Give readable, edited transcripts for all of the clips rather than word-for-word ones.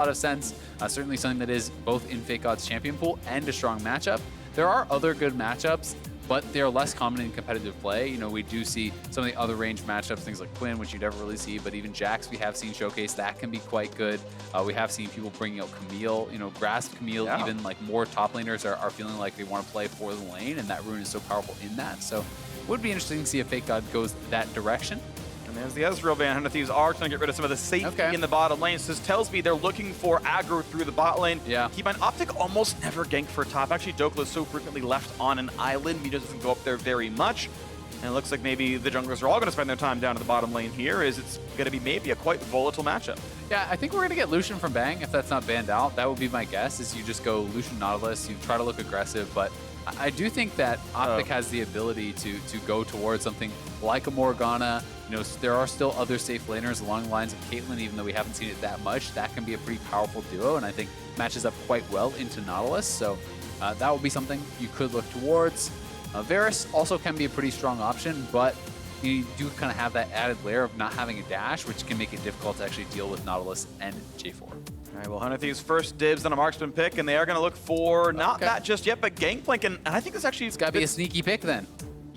lot of sense. Certainly something that is both in FakeGod's champion pool and a strong matchup. There are other good matchups, but they're less common in competitive play. You know, we do see some of the other range matchups, things like Quinn, which you never really see, but even Jax we have seen showcase. That can be quite good. We have seen people bringing out Camille, you know, Grasp Camille, even like more top laners are feeling like they want to play for the lane, and that rune is so powerful in that. So it would be interesting to see if FakeGod goes that direction. And there's the Ezreal ban. Thieves are trying to get rid of some of the safety in the bottom lane. So this tells me they're looking for aggro through the bot lane. Yeah. Keep in mind, OpTic almost never gank for top. Actually, Dhokla is so frequently left on an island. Meteos doesn't go up there very much. And it looks like maybe the junglers are all going to spend their time down to the bottom lane here. It's going to be maybe a quite volatile matchup. Yeah, I think we're going to get Lucian from Bang if that's not banned out. That would be my guess, is you just go Lucian Nautilus, you try to look aggressive, but I do think that OpTic has the ability to go towards something like a Morgana. You know, there are still other safe laners along the lines of Caitlyn, even though we haven't seen it that much. That can be a pretty powerful duo, and I think matches up quite well into Nautilus. So that would be something you could look towards. Varus also can be a pretty strong option, but you do kind of have that added layer of not having a dash, which can make it difficult to actually deal with Nautilus and J4. All right, well, Thieves first dibs on a marksman pick, and they are going to look for not that just yet, but Gangplank, and I think this actually... It's got to be a sneaky pick then.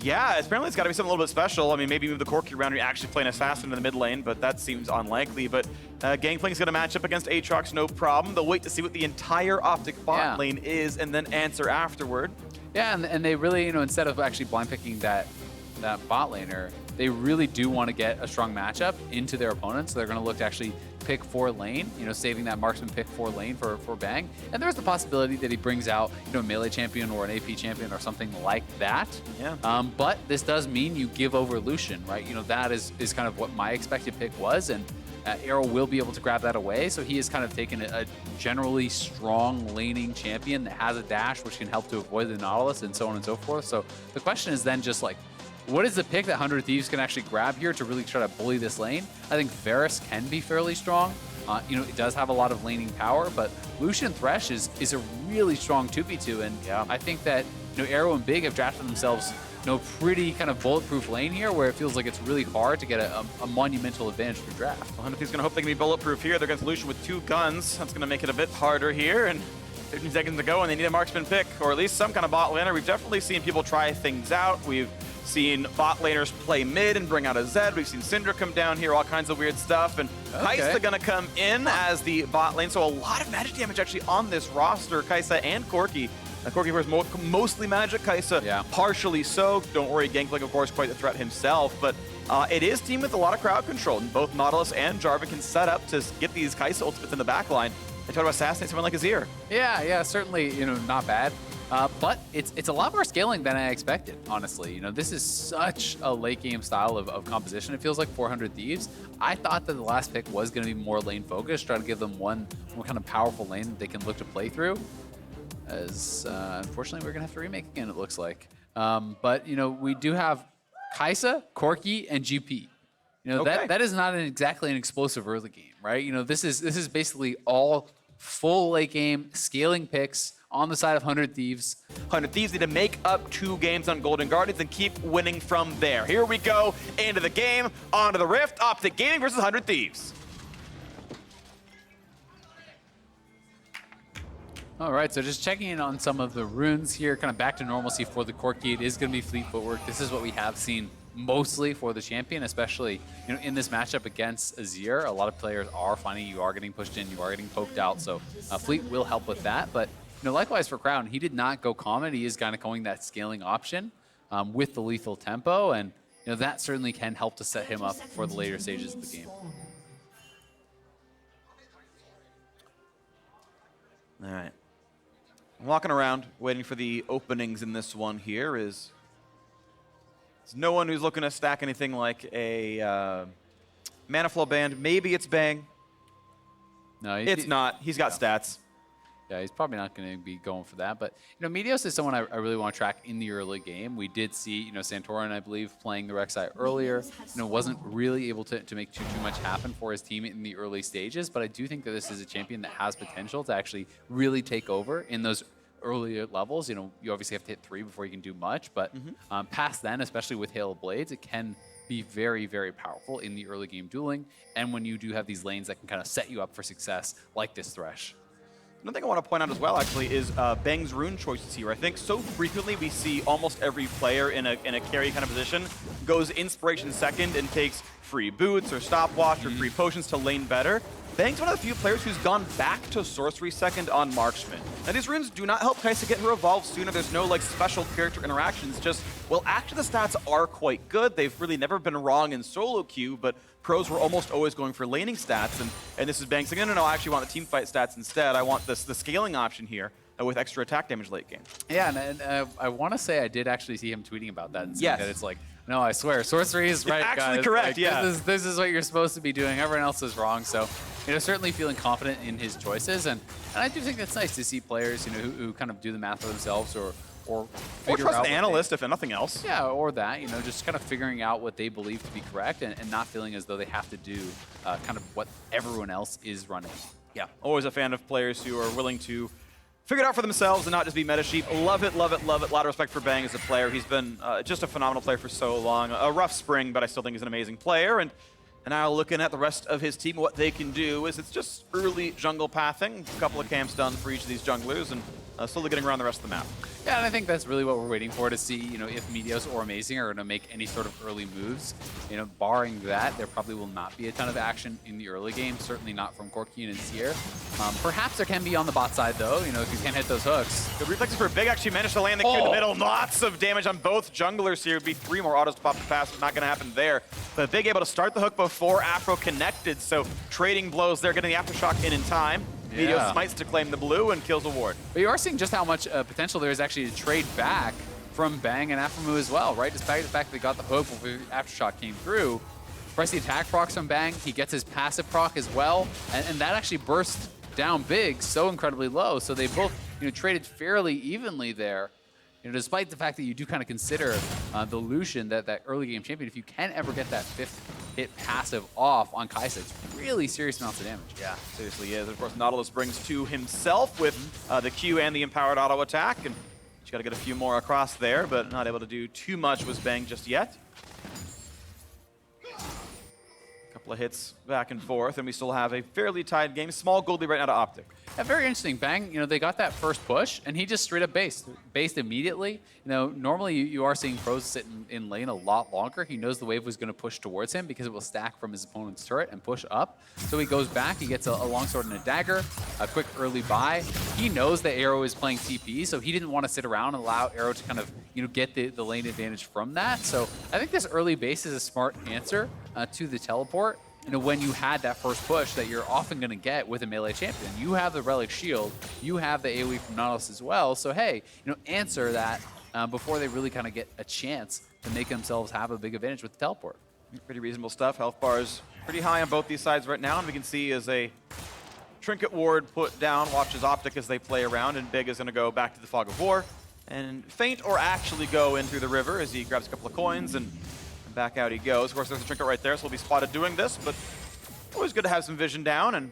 Yeah, apparently it's got to be something a little bit special. I mean, maybe move the Corki around and actually play an assassin in the mid lane, but that seems unlikely. But Gangplank's going to match up against Aatrox, no problem. They'll wait to see what the entire OpTic bot lane is and then answer afterward. Yeah, and they really, you know, instead of actually blind picking that bot laner, they really do want to get a strong matchup into their opponents. So they're going to look to actually pick 4 lane, you know, saving that marksman pick 4 lane for Bang. And there's the possibility that he brings out, you know, a melee champion or an AP champion or something like that. Yeah. But this does mean you give over Lucian, right? You know, that is kind of what my expected pick was, and Arrow will be able to grab that away. So he has kind of taken a generally strong laning champion that has a dash, which can help to avoid the Nautilus and so on and so forth. So the question is then just like, what is the pick that 100 Thieves can actually grab here to really try to bully this lane? I think Varus can be fairly strong. You know, it does have a lot of laning power, but Lucian Thresh is a really strong 2v2, and I think that, you know, Arrow and Big have drafted themselves, you know, pretty kind of bulletproof lane here, where it feels like it's really hard to get a monumental advantage for draft. 100 Thieves going to hope they can be bulletproof here. They're against Lucian with 2 guns. That's going to make it a bit harder here, and 15 seconds to go, and they need a marksman pick, or at least some kind of bot laner. We've definitely seen people try things out. We've seen bot laners play mid and bring out a Zed. We've seen Syndra come down here, all kinds of weird stuff. And Kaisa gonna come in as the bot lane. So a lot of magic damage actually on this roster, Kaisa and Corki. Corki wears mostly magic, Kaisa partially so. Don't worry, Gangplank, of course, quite the threat himself. But it is team with a lot of crowd control. And both Nautilus and Jarvan can set up to get these Kaisa ultimates in the backline and try to assassinate someone like Azir. Yeah, certainly, you know, not bad. But it's a lot more scaling than I expected, honestly. You know, this is such a late game style of composition. It feels like 400 Thieves. I thought that the last pick was going to be more lane focused, try to give them one kind of powerful lane that they can look to play through. As unfortunately, we're going to have to remake again, it looks like. But, you know, we do have Kaisa, Corki, and GP. You know, that is not exactly an explosive early game, right? You know, this is basically all full late game scaling picks on the side of 100 Thieves. 100 Thieves need to make up 2 games on Golden Guardians and keep winning from there. Here we go, into the game, onto the Rift, OpTic Gaming versus 100 Thieves. All right, so just checking in on some of the runes here, kind of back to normalcy for the Corki. It is going to be fleet footwork. This is what we have seen mostly for the champion, especially, you know, in this matchup against Azir. A lot of players are finding you are getting pushed in, you are getting poked out, so fleet will help with that. But you know, likewise for Crown, he did not go common. He is kind of going that scaling option with the lethal tempo, and you know that certainly can help to set him up for the later stages of the game. All right. I'm walking around, waiting for the openings in this one here. There's no one who's looking to stack anything like a mana flow band. Maybe it's Bang. No, it's not. He's got stats. Yeah, he's probably not going to be going for that. But, you know, meteos is someone I really want to track in the early game. We did see, you know, Santorin, I believe, playing the Rek'Sai earlier. You know, wasn't really able to make too much happen for his team in the early stages. But I do think that this is a champion that has potential to actually really take over in those earlier levels. You know, you obviously have to hit 3 before you can do much. But past then, especially with Hail of Blades, it can be be very, very powerful in the early game dueling, and when you do have these lanes that can kind of set you up for success, like this Thresh. Another thing I want to point out as well, actually, is Bang's rune choices here. I think so frequently we see almost every player in a carry kind of position goes Inspiration second and takes free boots or stopwatch or free potions to lane better. Bang's one of the few players who's gone back to Sorcery second on Marksman. Now, these runes do not help Kaisa get her evolve sooner. There's no like special character interactions. Just, well, actually the stats are quite good. They've really never been wrong in solo queue, but pros were almost always going for laning stats. And this is Bang saying, no, I actually want the team fight stats instead. I want the scaling option here with extra attack damage late game. Yeah, and I want to say I did actually see him tweeting about that. And yes. That it's like, no, I swear, sorcery is right, actually guys. correct, like, yeah. This is what you're supposed to be doing. Everyone else is wrong. So, certainly feeling confident in his choices. And I do think that's nice to see players, who kind of do the math for themselves or figure trust out an analyst, if nothing else. Yeah, or that, just kind of figuring out what they believe to be correct and not feeling as though they have to do kind of what everyone else is running. Yeah, always a fan of players who are willing to figure it out for themselves and not just be meta sheep. Love it, love it, love it. A lot of respect for Bang as a player. He's been just a phenomenal player for so long. A rough spring, but I still think he's an amazing player. And now looking at the rest of his team, what they can do is it's just early jungle pathing. A couple of camps done for each of these junglers and slowly getting around the rest of the map. Yeah, and I think that's really what we're waiting for to see, if Meteos or Amazing are going to make any sort of early moves. Barring that, there probably will not be a ton of action in the early game, certainly not from Corki and Azir. Perhaps there can be on the bot side, though, if you can't hit those hooks. Good reflexes for Big, actually managed to land the Q in the middle. Lots of damage on both junglers here. Would be 3 more autos to pop the pass, but not going to happen there. But Big able to start the hook before Aphro connected, so trading blows there, getting the Aftershock in time. Yeah. Meteos smites to claim the blue and kills a ward. But you are seeing just how much potential there is actually to trade back from Bang and Aphromoo as well, right? Despite the fact that they got the hook before the Aftershock came through. Press the attack procs from Bang, he gets his passive proc as well, and that actually burst down Big so incredibly low. So they both traded fairly evenly there. Despite the fact that you do kind of consider the Lucian, that early game champion, if you can ever get that 5th hit passive off on Kaisa, it's really serious amounts of damage. Yeah, seriously is. Of course, Nautilus brings to himself with the Q and the empowered auto attack, and you got to get a few more across there, but not able to do too much with Bang just yet. Couple of hits back and forth, and we still have a fairly tied game. Small gold lead right now to OpTic. Yeah, very interesting. Bang, they got that first push, and he just straight up based immediately. Normally you are seeing pros sit in lane a lot longer. He knows the wave was going to push towards him because it will stack from his opponent's turret and push up. So he goes back, he gets a longsword and a dagger, a quick early buy. He knows that Arrow is playing TP, so he didn't want to sit around and allow Arrow to kind of get the lane advantage from that. So I think this early base is a smart answer to the teleport. When you had that first push that you're often going to get with a melee champion. You have the Relic Shield, you have the AoE from Nautilus as well, so hey, answer that before they really kind of get a chance to make themselves have a big advantage with the teleport. Pretty reasonable stuff. Health bars pretty high on both these sides right now, and we can see as a Trinket Ward put down, watches OpTic as they play around, and Big is going to go back to the Fog of War, and feint or actually go in through the river as he grabs a couple of coins, and back out he goes. Of course, there's a Trinket right there, so he'll be spotted doing this, but always good to have some vision down, and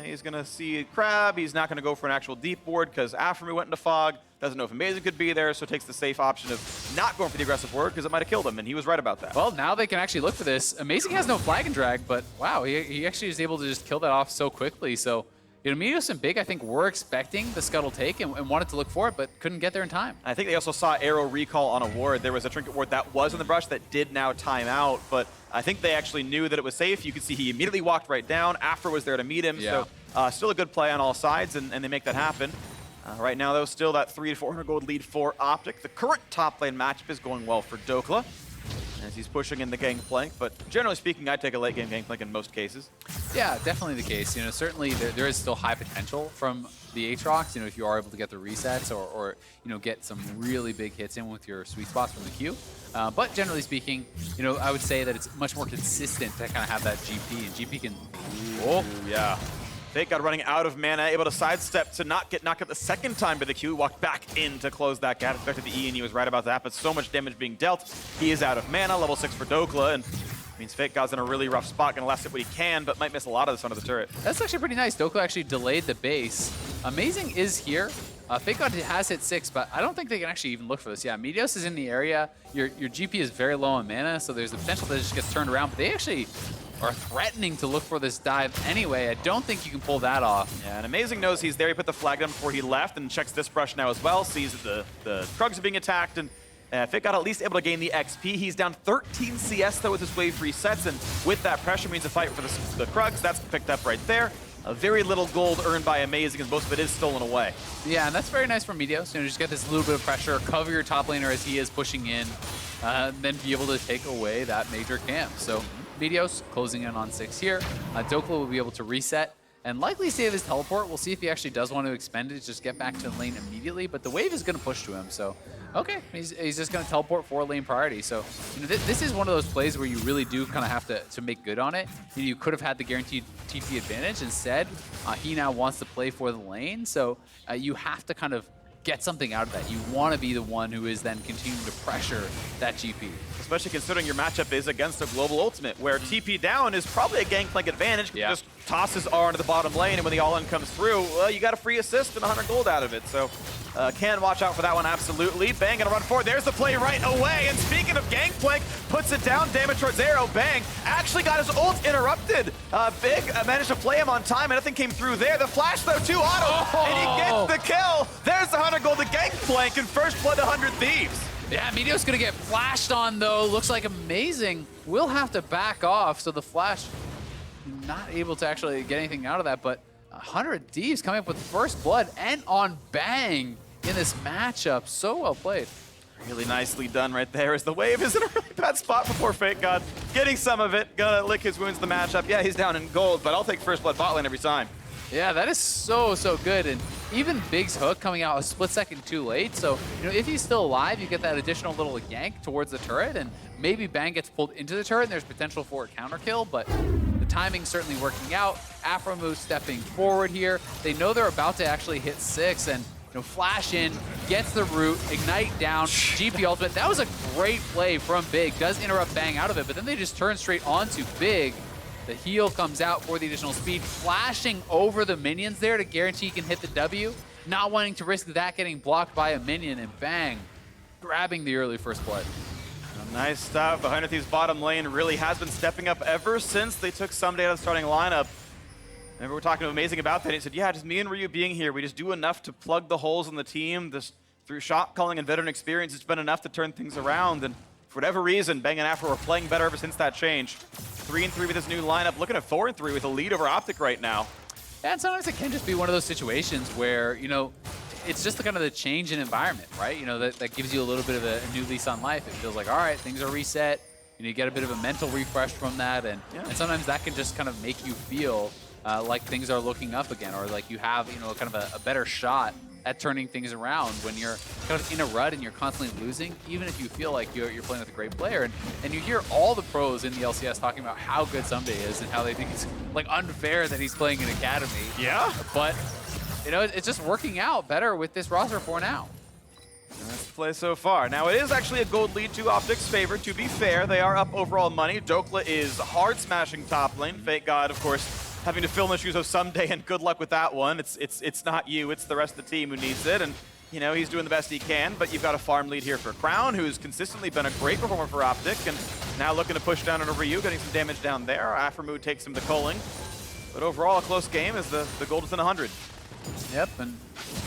he's going to see Crab. He's not going to go for an actual deep ward because Aphromoo went into Fog. Doesn't know if Amazing could be there, so takes the safe option of not going for the aggressive ward because it might have killed him, and he was right about that. Well, now they can actually look for this. Amazing has no flag and drag, but wow, he actually is able to just kill that off so quickly. So, Meteos and Big, I think, were expecting the Scuttle take and wanted to look for it, but couldn't get there in time. I think they also saw Arrow recall on a ward. There was a Trinket ward that was in the brush that did now time out, but I think they actually knew that it was safe. You could see he immediately walked right down. Afro was there to meet him, yeah. So still a good play on all sides, and they make that happen. Right now, though, still that 300 to 400 gold lead for OpTic. The current top lane matchup is going well for Dhokla as he's pushing in the Gangplank, but generally speaking, I'd take a late game Gangplank in most cases. Yeah, definitely the case. Certainly there is still high potential from the Aatrox, if you are able to get the resets or get some really big hits in with your sweet spots from the queue. But generally speaking, I would say that it's much more consistent to kind of have that GP, and GP can... Oh, yeah. FakeGod running out of mana, able to sidestep to not get knocked up the second time by the Q. Walked back in to close that gap. Expected the E, and he was right about that, but so much damage being dealt. He is out of mana, level 6 for Dhokla, and means FakeGod's in a really rough spot, gonna last it what he can, but might miss a lot of this under the turret. That's actually pretty nice. Dhokla actually delayed the base. Amazing is here. FakeGod has hit 6, but I don't think they can actually even look for this. Yeah, meteos is in the area. Your GP is very low on mana, so there's the potential that it just gets turned around, but they actually are threatening to look for this dive anyway. I don't think you can pull that off. Yeah, and Amazing knows he's there. He put the flag down before he left and checks this brush now as well, sees that the Krugs are being attacked, and FakeGod at least able to gain the XP. He's down 13 CS though with his wave resets, and with that pressure means a fight for the Krugs. That's picked up right there. A very little gold earned by Amazing, as most of it is stolen away. Yeah, and that's very nice for meteos. You know, just get this little bit of pressure, cover your top laner as he is pushing in, then be able to take away that major camp. So meteos closing in on 6 here. Dhokla will be able to reset and likely save his teleport. We'll see if he actually does want to expend it, just get back to the lane immediately, but the wave is going to push to him, so okay, he's just going to teleport for lane priority. So you know, this is one of those plays where you really do kind of have to make good on it. You could have had the guaranteed TP advantage. Instead, he now wants to play for the lane, so you have to kind of get something out of that. You want to be the one who is then continuing to pressure that GP. Especially considering your matchup is against a global ultimate, where TP down is probably a Gangplank advantage. Yeah. Just tosses R into the bottom lane, and when the all-in comes through, well, you got a free assist and 100 gold out of it. So can watch out for that one, absolutely. Bang, gonna run forward. There's the play right away. And speaking of Gangplank, puts it down, damage towards Arrow. Bang, actually got his ult interrupted. Big managed to play him on time, and nothing came through there. The flash, though, too auto, and he gets the kill. There's the 100 gold to Gangplank, and first blood to 100 Thieves. Yeah, meteos gonna get flashed on though. Looks like Amazing will have to back off. So the flash not able to actually get anything out of that, but 100 Thieves coming up with first blood and on Bang in this matchup. So well played. Really nicely done right there, as the wave is in a really bad spot before FakeGod getting some of it. Gonna lick his wounds in the matchup. Yeah, he's down in gold, but I'll take first blood bot lane every time. Yeah, that is so good. And even Big's hook coming out a split second too late. So, you know, if he's still alive, you get that additional little yank towards the turret, and maybe Bang gets pulled into the turret and there's potential for a counter kill, but the timing's certainly working out. Aphromoo stepping forward here. They know they're about to actually hit 6, and you know, flash in, gets the root, ignite down, GP ultimate. That was a great play from Big. Does interrupt Bang out of it, but then they just turn straight onto Big. The heal comes out for the additional speed, flashing over the minions there to guarantee he can hit the W. Not wanting to risk that getting blocked by a minion, and Bang, grabbing the early first blood. Nice stuff. The 100 Thieves bottom lane really has been stepping up ever since they took Someday out of the starting lineup. Remember, we were talking to Amazing about that. He said, yeah, just me and Ryu being here, we just do enough to plug the holes in the team. This, through shot calling and veteran experience, it's been enough to turn things around. And for whatever reason, Bang and Aphro are playing better ever since that change. 3-3 with this new lineup, looking at 4-3 with a lead over OpTic right now. Yeah, and sometimes it can just be one of those situations where, you know, it's just the kind of the change in environment, right? You know, that gives you a little bit of a new lease on life. It feels like, all right, things are reset. You know, you get a bit of a mental refresh from that, and sometimes that can just kind of make you feel like things are looking up again, or like you have, you know, kind of a better shot at turning things around when you're kind of in a rut and you're constantly losing, even if you feel like you're playing with a great player. And you hear all the pros in the LCS talking about how good Someday is and how they think it's like unfair that he's playing in Academy. Yeah. But, you know, it's just working out better with this roster for now. That's the play so far. Now, it is actually a gold lead to OpTic's favor. To be fair, they are up overall money. Dhokla is hard smashing top lane. FakeGod, of course, having to fill in the shoes of Someday, and good luck with that one. It's not you, it's the rest of the team who needs it, and you know, he's doing the best he can, but you've got a farm lead here for Crown, who's consistently been a great performer for OpTic, and now looking to push down into Ryu, getting some damage down there. Aphromoo takes him to culling, but overall a close game as the gold is in 100. Yep, and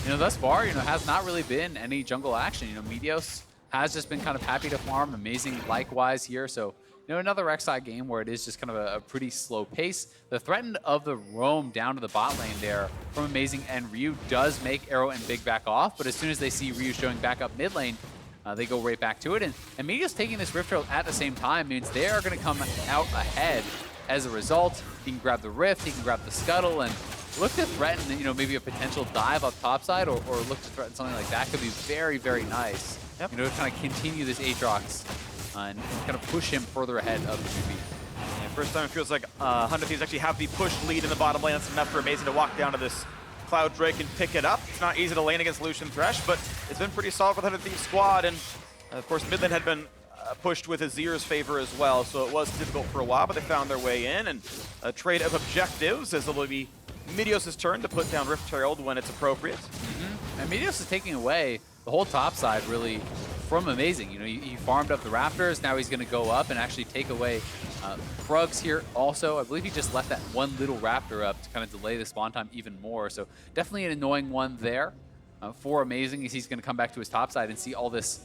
you know, thus far, you know, has not really been any jungle action. You know, meteos has just been kind of happy to farm. Amazing likewise here, so you know, another Rek'Sai game where it is just kind of a pretty slow pace. The threat of the roam down to the bot lane there from Amazing and Ryu does make Arrow and Big back off, but as soon as they see Ryu showing back up mid lane, they go right back to it. And meteos taking this Rift Trail at the same time means they are going to come out ahead as a result. He can grab the Rift, he can grab the Scuttle, and look to threaten, you know, maybe a potential dive up topside, or look to threaten something like that could be very, very nice. Yep. You know, to kind of continue this Aatrox and kind of push him further ahead of the GP. Yeah, first time it feels like 100 Thieves actually have the push lead in the bottom lane. That's enough for Amazing to walk down to this Cloud Drake and pick it up. It's not easy to lane against Lucian Thresh, but it's been pretty solid for the 100 Thieves squad. And of course, mid lane had been pushed with Azir's favor as well, so it was difficult for a while, but they found their way in. And a trade of objectives as it will be meteos' turn to put down Rift Herald when it's appropriate. And meteos is taking away the whole top side really from Amazing. You know, he farmed up the Raptors, now he's going to go up and actually take away Krugs here also. I believe he just left that one little Raptor up to kind of delay the spawn time even more. So definitely an annoying one there for Amazing, as he's going to come back to his top side and see all this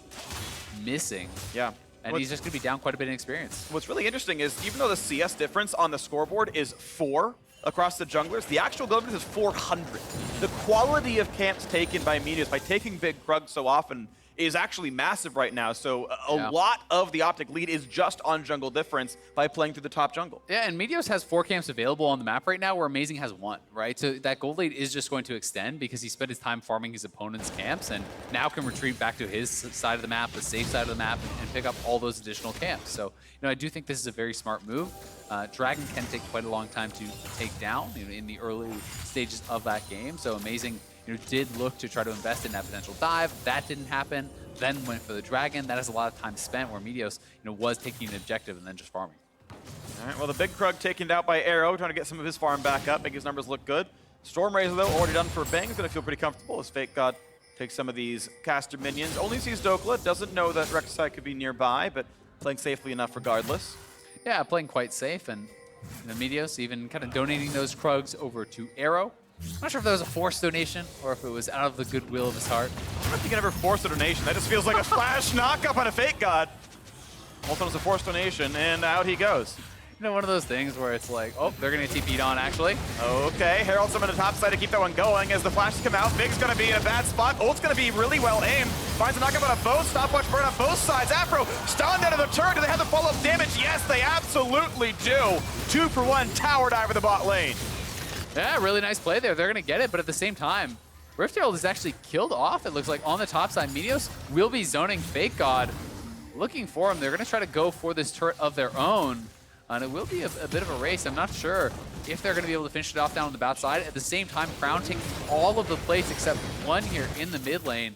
missing. Yeah. And he's just going to be down quite a bit in experience. What's really interesting is even though the CS difference on the scoreboard is 4 across the junglers, the actual goal difference is 400. The quality of camps taken by meteos by taking big Krug so often is actually massive right now. So a lot of the OpTic lead is just on jungle difference by playing through the top jungle. Yeah, and meteos has 4 camps available on the map right now, where Amazing has 1, right? So that gold lead is just going to extend because he spent his time farming his opponent's camps and now can retreat back to his side of the map, the safe side of the map, and pick up all those additional camps. So, you know, I do think this is a very smart move. Dragon can take quite a long time to take down, you know, in the early stages of that game. So Amazing, you know, did look to try to invest in that potential dive. That didn't happen. Then went for the Dragon. That is a lot of time spent where meteos, you know, was taking an objective and then just farming. All right, well, the big Krug taken out by Arrow, trying to get some of his farm back up, make his numbers look good. Storm Razor, though, already done for Bang. He's going to feel pretty comfortable as FakeGod takes some of these caster minions. Only sees Dhokla, doesn't know that Rek'Sai could be nearby, but playing safely enough regardless. Yeah, playing quite safe, and the meteos even kind of donating those Krugs over to Arrow. I'm not sure if that was a forced donation or if it was out of the goodwill of his heart. I don't know if you can ever force a donation. That just feels like a flash knock-up on a FakeGod. Also, it's a forced donation, and out he goes. You know, one of those things where it's like, oh, they're going to get TP'd on, actually. Okay, Herald's up on the top side to keep that one going as the flashes come out. Big's going to be in a bad spot. Ult's going to be really well aimed. Finds a knock-up on a both. Stopwatch burn on both sides. Aphro stunned out of the turret. Do they have the follow-up damage? Yes, they absolutely do. 2 for 1 tower dive in the bot lane. Yeah, really nice play there. They're going to get it, but at the same time, Rift Herald is actually killed off, it looks like, on the top side. meteos will be zoning FakeGod, looking for him. They're going to try to go for this turret of their own, and it will be a bit of a race. I'm not sure if they're going to be able to finish it off down on the back side. At the same time, Crown taking all of the plates except 1 here in the mid lane.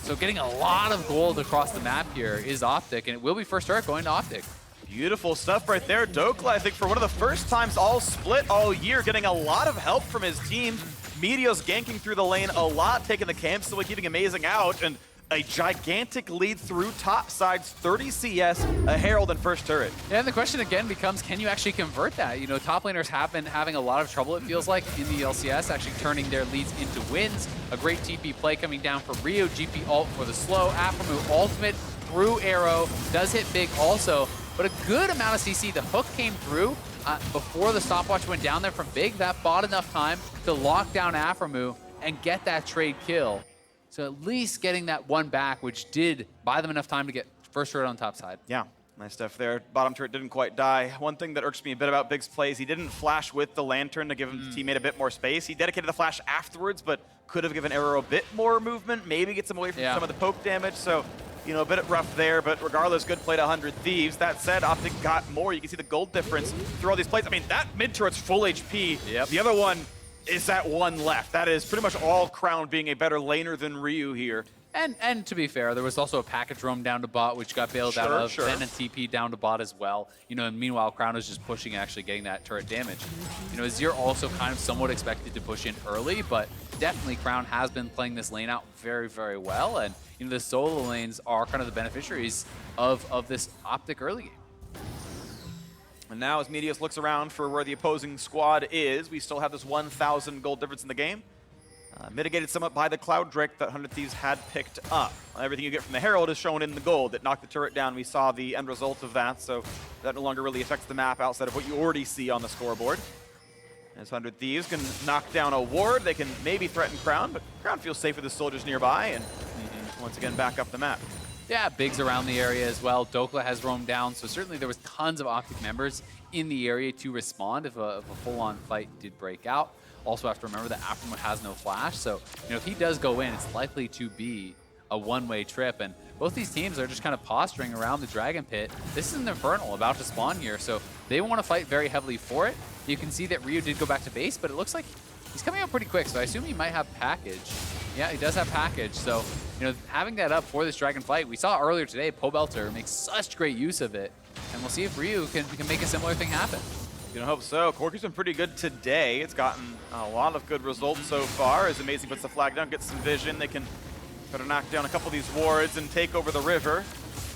So getting a lot of gold across the map here is OpTic, and it will be first turret going to OpTic. Beautiful stuff right there. Dhokla, I think, for one of the first times all split all year, getting a lot of help from his team. meteos ganking through the lane a lot, taking the camp, still keeping Amazing out, and a gigantic lead through top sides, 30 CS, a Herald and first turret. Yeah, and the question again becomes, can you actually convert that? You know, top laners have been having a lot of trouble, it feels like, in the LCS, actually turning their leads into wins. A great TP play coming down from Rio, GP ult for the slow, Aphromoo ultimate through Arrow, does hit big also, but a good amount of CC. The hook came through before the stopwatch went down there from Big. That bought enough time to lock down Aphromoo and get that trade kill. So at least getting that one back, which did buy them enough time to get first turret on top side. Yeah, nice stuff there. Bottom turret didn't quite die. One thing that irks me a bit about Big's plays, he didn't flash with the lantern to give his teammate a bit more space. He dedicated the flash afterwards, but could have given Arrow a bit more movement, maybe get some away from some of the poke damage. So, you know, a bit rough there, but regardless, good play to 100 Thieves. That said, OpTic got more. You can see the gold difference through all these plays. I mean, that mid turret's full HP. Yep. The other one is that one left. That is pretty much all Crown being a better laner than Ryu here. And to be fair, there was also a package roam down to bot, which got bailed out of. Then a TP down to bot as well. You know, and meanwhile, Crown is just pushing and actually getting that turret damage. You know, Azir also kind of somewhat expected to push in early, but definitely Crown has been playing this lane out very, very well. And, you know, the solo lanes are kind of the beneficiaries of this OpTic early game. And now as meteos looks around for where the opposing squad is, we still have this 1,000 gold difference in the game. Mitigated somewhat by the Cloud Drake that 100 Thieves had picked up. Everything you get from the Herald is shown in the gold. That knocked the turret down. We saw the end result of that, so that no longer really affects the map outside of what you already see on the scoreboard. As 100 Thieves can knock down a ward, they can maybe threaten Crown, but Crown feels safe with the soldiers nearby, and once again back up the map. Yeah, Big's around the area as well. Dhokla has roamed down, so certainly there was tons of OpTic members in the area to respond if a full-on fight did break out. Also have to remember that Aphromoo has no flash, so you know if he does go in, it's likely to be a one-way trip. And both these teams are just kind of posturing around the Dragon Pit. This is an Infernal about to spawn here, so they want to fight very heavily for it. You can see that Ryu did go back to base, but it looks like he's coming out pretty quick, so I assume he might have package. Yeah, he does have package, so you know having that up for this Dragon fight, we saw earlier today, Pobelter makes such great use of it, and we'll see if Ryu can make a similar thing happen. Gonna hope so. Corki's been pretty good today. It's gotten a lot of good results so far. As Amazing puts the flag down, gets some vision. They can try to knock down a couple of these wards and take over the river.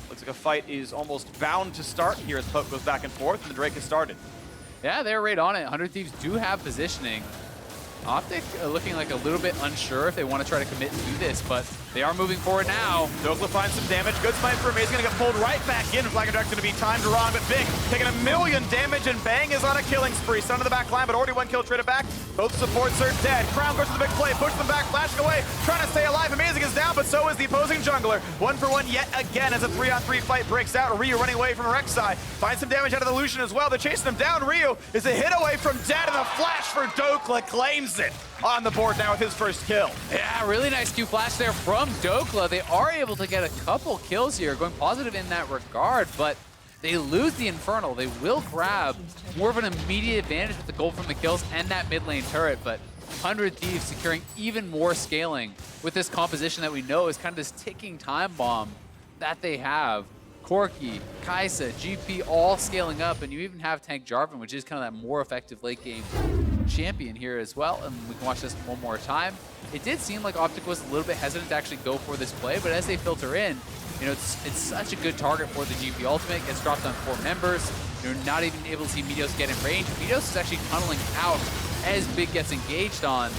Looks like a fight is almost bound to start here as Poke goes back and forth, and the Drake has started. Yeah, they're right on it. 100 Thieves do have positioning. OpTic looking like a little bit unsure if they want to try to commit to this, but they are moving forward now. Dhokla finds some damage. Good smite for Amazing. Gonna get pulled right back in. Flag Attack's gonna be timed wrong, but Big taking 1,000,000 damage, and Bang is on a killing spree. Son of the back line, but already 1 kill traded back. Both supports are dead. Crown goes to the big play, pushes them back, flashing away, trying to stay alive. Amazing is down, but so is the opposing jungler. 1-for-1 yet again as a 3-on-3 fight breaks out. Ryu running away from Rek'Sai. Finds some damage out of the Lucian as well. They're chasing him down. Ryu is a hit away from dead, and the flash for Dhokla claims it on the board now with his first kill. Yeah, really nice Q flash there from Dhokla. They are able to get a couple kills here, going positive in that regard, but they lose the Infernal. They will grab more of an immediate advantage with the gold from the kills and that mid lane turret, but 100 Thieves securing even more scaling with this composition that we know is kind of this ticking time bomb that they have. Corki, Kaisa, GP all scaling up, and you even have tank Jarvan, which is kind of that more effective late game champion here as well. And we can watch this one more time. It did seem like OpTic was a little bit hesitant to actually go for this play, but as they filter in, you know, it's such a good target for the GP ultimate. Gets dropped on 4 members. You're not even able to see meteos get in range. Meteos is actually tunneling out as Big gets engaged on.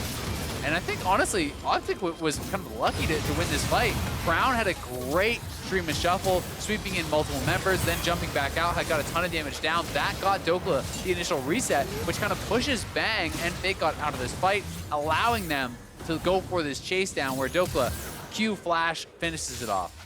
And I think, honestly, OpTic was kind of lucky to win this fight. Crown had a great stream of shuffle, sweeping in multiple members, then jumping back out, had got a ton of damage down. That got Dhokla the initial reset, which kind of pushes Bang and FakeGod out of this fight, allowing them to go for this chase down where Dhokla Q flash finishes it off.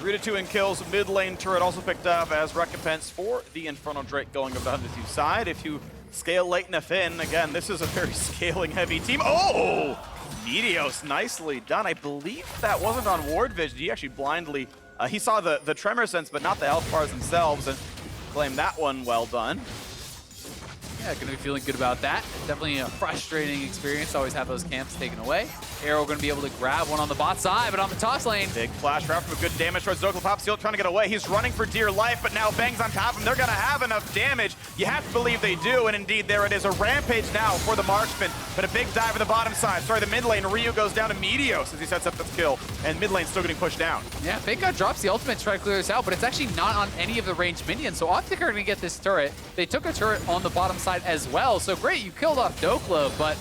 3-2 in kills. Mid lane turret also picked up as recompense for the Infernal Drake going over the 100 Thieves side. If you scale late enough in, again, this is a very scaling heavy team. Oh! Meteos, nicely done. I believe that wasn't on ward vision. He actually blindly, he saw the tremor sense, but not the health bars themselves, and claimed that one well done. Yeah, gonna be feeling good about that. Definitely a frustrating experience to always have those camps taken away. Arrow gonna be able to grab one on the bot side, but on the top lane. Big flash route from a good damage towards Dhokla. Pop Seal trying to get away. He's running for dear life, but now Bang's on top of him. They're gonna have enough damage. You have to believe they do, and indeed there it is. A rampage now for the marksman, but a big dive for the bottom side. Sorry, the mid lane. Ryu goes down to Meteos as he sets up the kill, and mid lane's still getting pushed down. Yeah, FakeGod drops the ultimate to try to clear this out, but it's actually not on any of the ranged minions, so OpTic are gonna get this turret. They took a turret on the bottom side as well, so great, you killed off Dhokla, but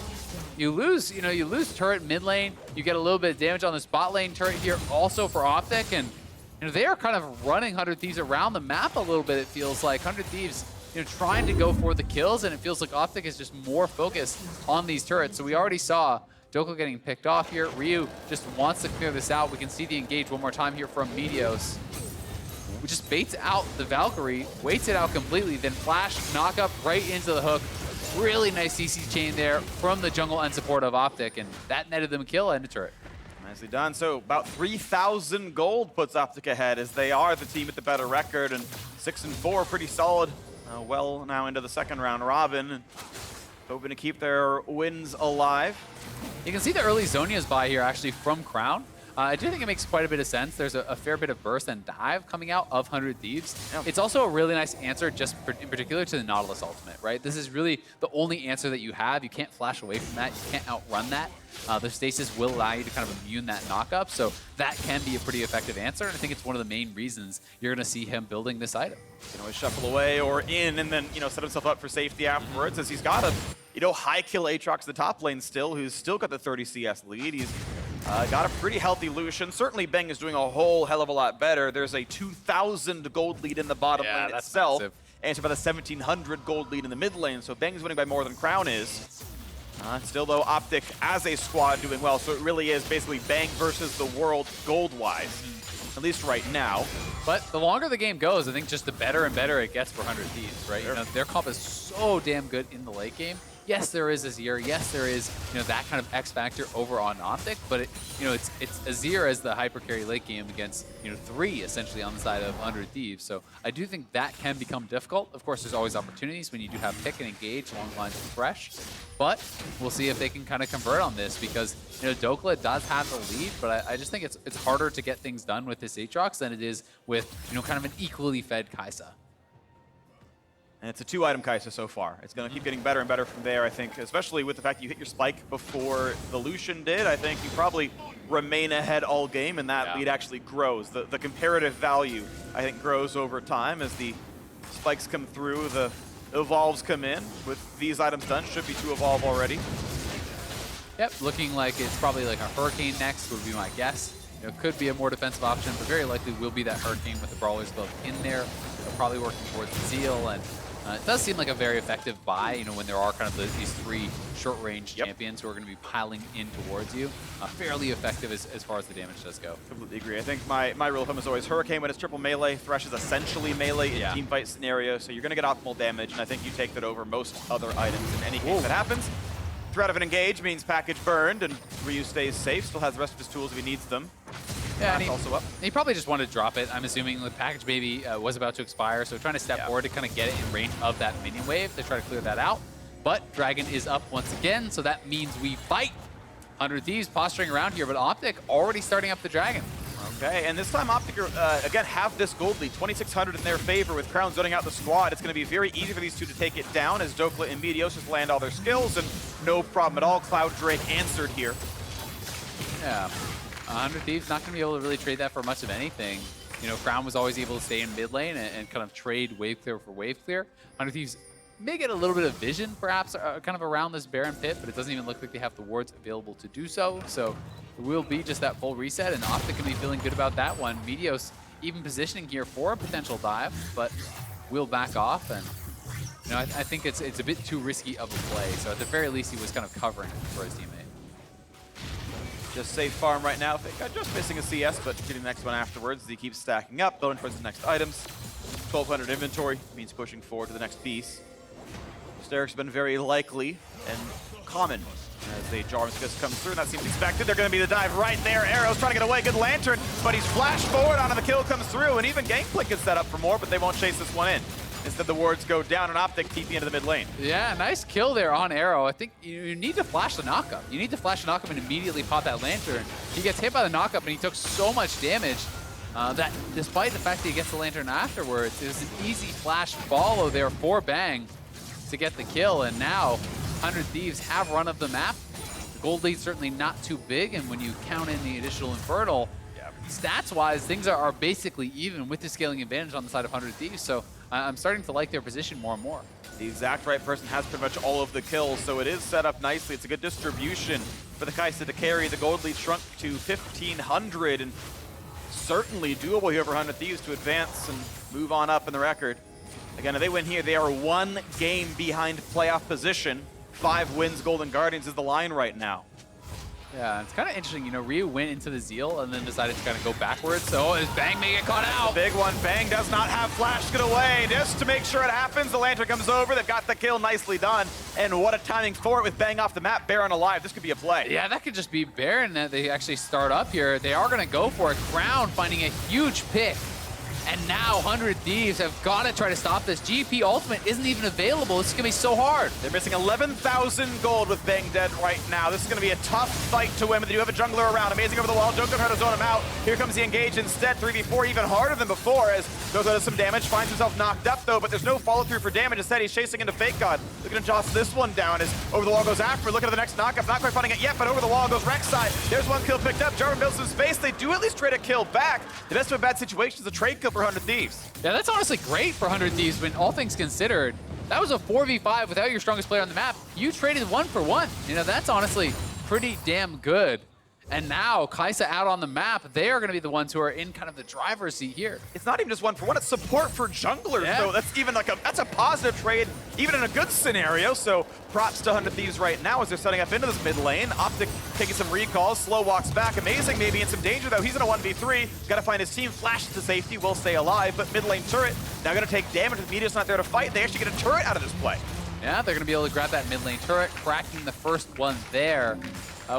you lose, you lose turret mid lane. You get a little bit of damage on this bot lane turret here also for OpTic, and they are kind of running 100 Thieves around the map a little bit, it feels like. 100 Thieves, trying to go for the kills, and it feels like OpTic is just more focused on these turrets. So we already saw Dhokla getting picked off here. Ryu just wants to clear this out. We can see the engage one more time here from Meteos, who just baits out the Valkyrie, waits it out completely, then flash, knock up right into the hook. Really nice CC chain there from the jungle and support of OpTic, and that netted them a kill and a turret. Nicely done. So about 3,000 gold puts OpTic ahead as they are the team with the better record, and 6-4, pretty solid. Well now into the second round robin, and hoping to keep their wins alive. You can see the early Zonia's buy here actually from Crown. I do think it makes quite a bit of sense. There's a fair bit of burst and dive coming out of 100 Thieves. Yeah. It's also a really nice answer just in particular to the Nautilus ultimate, right? This is really the only answer that you have. You can't flash away from that. You can't outrun that. The stasis will allow you to kind of immune that knockup, so that can be a pretty effective answer, and I think it's one of the main reasons you're going to see him building this item. You can always shuffle away or in and then, set himself up for safety afterwards, as he's got a, high kill Aatrox in the top lane still, who's still got the 30 CS lead. He's got a pretty healthy Lucian. Certainly Bang is doing a whole hell of a lot better. There's a 2,000 gold lead in the bottom lane itself, massive. And it's about a 1,700 gold lead in the mid lane, so Bang's winning by more than Crown is. Still, though, OpTic as a squad doing well, so it really is basically Bang versus the world gold-wise, at least right now. But the longer the game goes, I think just the better and better it gets for 100 Thieves, right? Sure. Their comp is so damn good in the late game. Yes, there is Azir. Yes, there is that kind of X factor over on OpTic, but it's Azir as the hyper carry late game against 3 essentially on the side of 100 Thieves. So I do think that can become difficult. Of course, there's always opportunities when you do have pick and engage along the lines of Thresh, but we'll see if they can kind of convert on this because Dhokla does have the lead, but I just think it's harder to get things done with this Aatrox than it is with kind of an equally fed Kaisa. And it's a 2-item Kaisa so far. It's going to keep getting better and better from there, I think, especially with the fact you hit your spike before the Lucian did. I think you probably remain ahead all game, and that lead actually grows. The comparative value, I think, grows over time as the spikes come through, the evolves come in. With these items done, should be 2 evolve already. Yep, looking like it's probably like a Hurricane next would be my guess. You know, could be a more defensive option, but very likely will be that Hurricane with the Brawler's Glove in there. They're probably working towards the Zeal, and it does seem like a very effective buy, you know, when there are kind of these 3 short-range champions who are going to be piling in towards you. Fairly effective as far as the damage does go. Completely agree. I think my rule of thumb is always Hurricane when it's triple melee. Thresh is essentially melee in team fight scenario, so you're going to get optimal damage, and I think you take that over most other items in any case that happens. Threat of an engage means package burned, and Ryu stays safe, still has the rest of his tools if he needs them. Yeah, and also up. He probably just wanted to drop it. I'm assuming the package maybe was about to expire, so trying to step forward to kind of get it in range of that minion wave to try to clear that out. But Dragon is up once again, so that means we fight. 100 Thieves posturing around here, but OpTic already starting up the Dragon. Okay, and this time OpTic, again, have this gold lead, 2,600 in their favor with Crown zoning out the squad. It's going to be very easy for these two to take it down as Dhokla and meteos just land all their skills, and no problem at all. Cloud Drake answered here. Yeah. 100 Thieves not going to be able to really trade that for much of anything. You know, Crown was always able to stay in mid lane and kind of trade wave clear for wave clear. 100 Thieves may get a little bit of vision, perhaps, kind of around this Baron pit, but it doesn't even look like they have the wards available to do so. So it will be just that full reset, and OpTic can be feeling good about that one. Meteos even positioning here for a potential dive, but will back off. And you know, I think it's a bit too risky of a play. So at the very least, he was kind of covering it for his teammate. Just safe farm right now. FakeGod just missing a CS, but getting the next one afterwards as he keeps stacking up, building towards the next items. 1,200 inventory means pushing forward to the next piece. Steric's been very likely and common as the Jarvan IV comes through, and that seems expected. They're going to be the dive right there. Arrow's trying to get away. Good Lantern, but he's flashed forward onto the kill comes through, and even Gangplank is set up for more, but they won't chase this one in. Instead, the wards go down, and OpTic TP into the mid lane. Yeah, nice kill there on Arrow. I think you need to flash the knockup. You need to flash the knockup and immediately pop that Lantern. He gets hit by the knockup, and he took so much damage that despite the fact that he gets the Lantern afterwards, it was an easy flash follow there for Bang to get the kill. And now 100 Thieves have run of the map. The gold lead's certainly not too big, and when you count in the additional Infernal, stats-wise, things are basically even with the scaling advantage on the side of 100 Thieves. So I'm starting to like their position more and more. The exact right person has pretty much all of the kills, so it is set up nicely. It's a good distribution for the Kaisa to carry. The gold lead shrunk to 1,500, and certainly doable here for 100 Thieves to advance and move on up in the record. Again, if they win here, they are 1 game behind playoff position. 5 wins, Golden Guardians is the line right now. Yeah, it's kind of interesting. You know, Ryu went into the Zeal and then decided to kind of go backwards. So is Bang may get caught out. Big one. Bang does not have flash. Get away. Just to make sure it happens, the Lantern comes over. They've got the kill. Nicely done. And what a timing for it with Bang off the map. Baron alive. This could be a play. Yeah, that could just be Baron that they actually start up here. They are going to go for it. Crown finding a huge pick. And now 100 Thieves have got to try to stop this. GP Ultimate isn't even available. This is going to be so hard. They're missing 11,000 gold with Bang dead right now. This is going to be a tough fight to win, but they do have a jungler around. Amazing over the wall. Dhokla trying to zone him out. Here comes the engage instead. 3v4 even harder than before as Dhokla does some damage. Finds himself knocked up though, but there's no follow through for damage. Instead, he's chasing into FakeGod. Looking to toss this one down as over the wall goes Aphromoo. Looking at the next knockup. Not quite finding it yet, but over the wall goes Rek'Sai. There's one kill picked up. Jarvan builds some space. They do at least trade a kill back. The best of a bad situation is a trade kill for 100 Thieves. Yeah, that's honestly great for 100 Thieves when all things considered. That was a 4v5 without your strongest player on the map. You traded 1 for 1. You know, that's honestly pretty damn good. And now Kaisa out on the map, they are going to be the ones who are in kind of the driver's seat here. It's not even just 1 for 1, it's support for junglers. So that's even like that's a positive trade, even in a good scenario. So props to 100 Thieves right now as they're setting up into this mid lane. OpTic taking some recalls, slow walks back. Amazing, maybe in some danger though. He's in a 1v3. Got to find his team, flashes to safety, will stay alive. But mid lane turret now going to take damage with meteos not there to fight. They actually get a turret out of this play. Yeah, they're going to be able to grab that mid lane turret, cracking the first one there.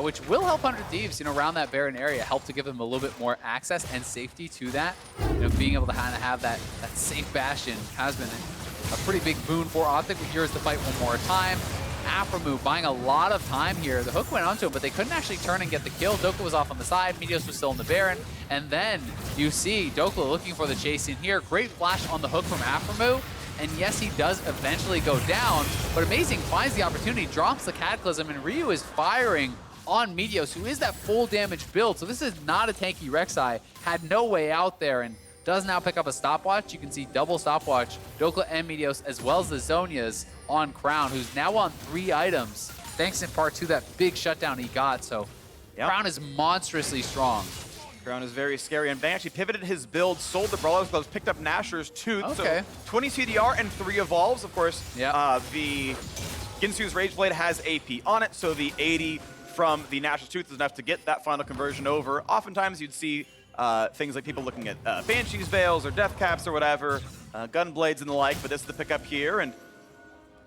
Which will help 100 Thieves, you know, around that Baron area, help to give them a little bit more access and safety to that. You know, being able to kind of have that safe bastion has been a pretty big boon for OpTic. Here's the fight one more time. Aphromoo buying a lot of time here. The hook went onto him, but they couldn't actually turn and get the kill. Dhokla was off on the side. meteos was still in the Baron. And then you see Dhokla looking for the chase in here. Great flash on the hook from Aphromoo. And yes, he does eventually go down, but Amazing finds the opportunity, drops the Cataclysm, and Ryu is firing on Meteos, who is that full damage build. So this is not a tanky Rek'Sai, had no way out there, and does now pick up a stopwatch. You can see double stopwatch, Dhokla and Meteos, as well as the Zhonya's on Crown, who's now on 3 items, thanks in part to that big shutdown he got. So Crown is monstrously strong. Crown is very scary, and Bang actually pivoted his build, sold the Brawler's Gloves, picked up Nashor's Tooth. Okay. So 20 CDR and 3 evolves. Of course, the Ginsu's Rageblade has AP on it, so the 80 from the Nashor's Tooth is enough to get that final conversion over. Oftentimes you'd see things like people looking at Banshee's Veils or Death Caps or whatever, Gunblades and the like, but this is the pickup here, and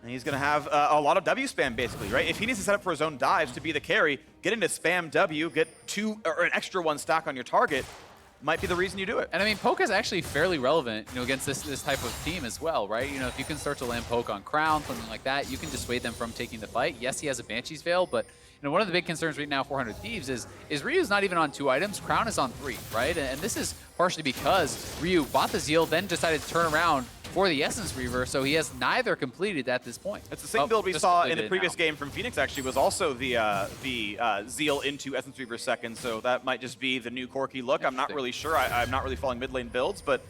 he's going to have a lot of W spam, basically, right? If he needs to set up for his own dives to be the carry, get into spam W, get 2 or an extra 1 stack on your target, might be the reason you do it. And I mean, poke is actually fairly relevant, against this type of team as well, right? If you can start to land poke on Crown, something like that, you can dissuade them from taking the fight. Yes, he has a Banshee's Veil, but one of the big concerns right now, 400 Thieves, is Ryu's not even on 2 items, Crown is on 3, right? And this is partially because Ryu bought the Zeal, then decided to turn around for the Essence Reaver, so he has neither completed at this point. It's the same build we saw in the previous game from Phoenix, actually, was also the Zeal into Essence Reaver second, so that might just be the new Corki look. I'm not really sure. I'm not really following mid lane builds, but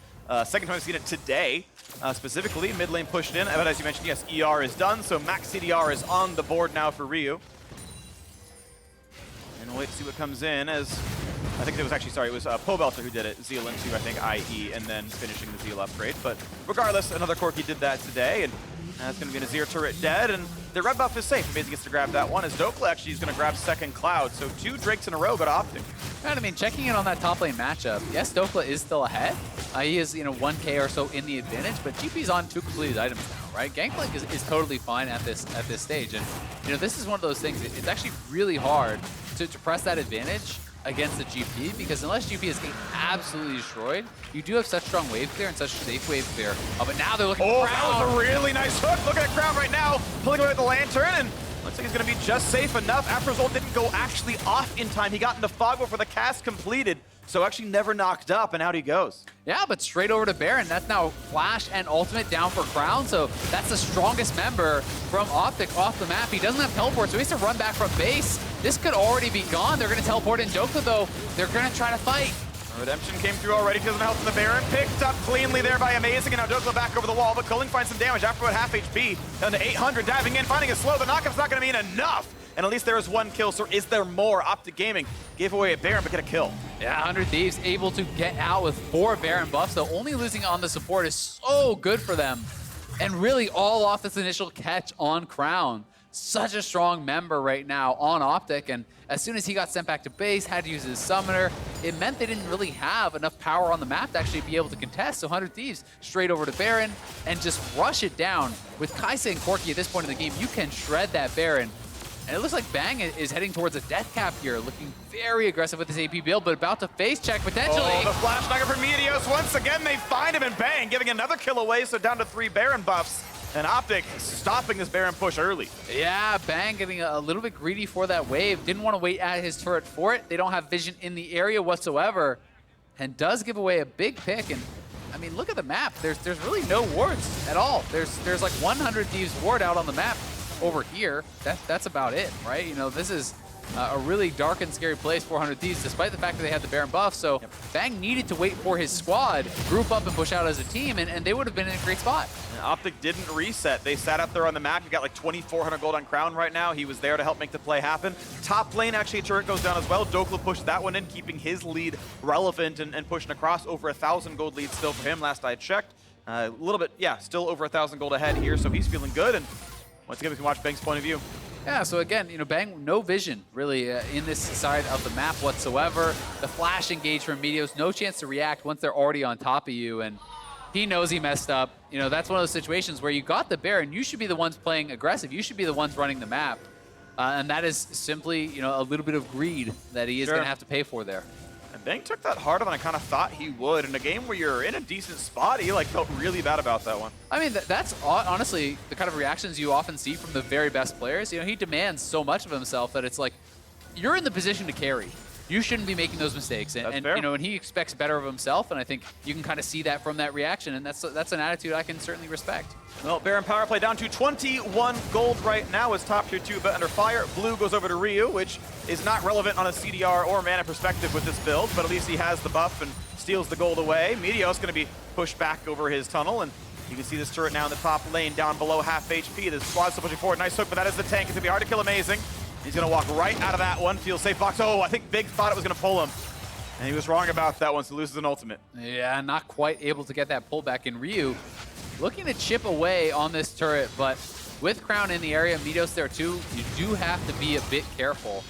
second time I've seen it today, specifically. Mid lane pushed in, but as you mentioned, yes, ER is done, so max CDR is on the board now for Ryu. And we'll wait to see what comes in, as I think it was actually, it was Pobelter who did it, Zeal into, I think, IE, and then finishing the Zeal upgrade. But regardless, another Corki did that today, and that's going to be an Azir turret dead, and the red buff is safe. Amazing gets to grab that one, as Dhokla actually is going to grab second Cloud, so 2 Drakes in a row go to OpTic. And I mean, checking in on that top lane matchup, yes, Dhokla is still ahead. He is, 1K or so in the advantage, but GP's on 2 completed items now, right? Gangplank is totally fine at this stage, and this is one of those things. It's actually really hard to press that advantage against the GP, because unless GP is getting absolutely destroyed, you do have such strong wave clear and such safe wave clear. But now they're looking for Crown. That was a really nice hook. Look at Crown right now, pulling away with the Lantern, and looks like he's going to be just safe enough. Aphromoo didn't go actually off in time. He got into fog before the cast completed, so actually never knocked up, and out he goes. Yeah, but straight over to Baron. That's now Flash and Ultimate down for Crown, so that's the strongest member from OpTic off the map. He doesn't have teleport, so he has to run back from base. This could already be gone. They're going to teleport in Dhokla, though. They're going to try to fight. Redemption came through already because of the health of the Baron. Picked up cleanly there by Amazing, and now Dhokla back over the wall, but Culling finds some damage after about half HP. Down to 800, diving in, finding a slow. The knockup's not going to mean enough. And at least there is 1 kill, so is there more? OpTic Gaming gave away a Baron, but get a kill. Yeah, 100 Thieves able to get out with 4 Baron buffs, though only losing on the support is so good for them. And really all off this initial catch on Crown. Such a strong member right now on OpTic, and as soon as he got sent back to base, had to use his summoner, it meant they didn't really have enough power on the map to actually be able to contest. So 100 Thieves straight over to Baron and just rush it down. With Kaisa and Corki at this point in the game, you can shred that Baron. And it looks like Bang is heading towards a death cap here, looking very aggressive with his AP build, but about to face check potentially. Oh, the flash dagger for Meteos. Once again, they find him, and Bang giving another kill away, so down to 3 Baron buffs. And OpTic stopping this Baron push early. Yeah, Bang getting a little bit greedy for that wave. Didn't want to wait at his turret for it. They don't have vision in the area whatsoever. And does give away a big pick. And I mean, look at the map. There's really no wards at all. There's like 100 Thieves ward out on the map over here. That's about it, right? This is a really dark and scary place, 400 Thieves, despite the fact that they had the Baron buff. So Bang needed to wait for his squad, group up and push out as a team, and they would have been in a great spot. OpTic didn't reset. They sat up there on the map. You got like 2,400 gold on Crown right now. He was there to help make the play happen. Top lane, actually, a turret goes down as well. Dhokla pushed that one in, keeping his lead relevant and pushing across. Over 1,000 gold lead still for him, last I checked. A little bit, still over 1,000 gold ahead here, so he's feeling good. And once again, we can watch Bang's point of view. Yeah, so again, Bang, no vision really in this side of the map whatsoever. The flash engage from Meteos, no chance to react once they're already on top of you, and he knows he messed up. That's one of those situations where you got the Baron, you should be the ones playing aggressive, you should be the ones running the map, and that is simply, a little bit of greed that he is going to have to pay for there. And Bang took that harder than I kind of thought he would. In a game where you're in a decent spot, he felt really bad about that one. I mean, that's honestly the kind of reactions you often see from the very best players. He demands so much of himself that it's like, you're in the position to carry. you shouldn't be making those mistakes. And fair. you know, and he expects better of himself, and I think you can kind of see that from that reaction, and that's an attitude I can certainly respect. Well, Baron power play down to 21 gold right now as top tier 2 but under fire. Blue goes over to Ryu, which is not relevant on a CDR or mana perspective with this build, but at least he has the buff and steals the gold away. Meteos going to be pushed back over his tunnel, and you can see this turret now in the top lane down below half HP. The squad's still pushing forward. Nice hook, but that is the tank. It's going to be hard to kill Amazing. He's going to walk right out of that one. Feels safe box. Oh, I think Big thought it was going to pull him. And he was wrong about that one, so loses an ultimate. Yeah, not quite able to get that pullback in Ryu. Looking to chip away on this turret, but with Crown in the area, Meteos there too, you do have to be a bit careful.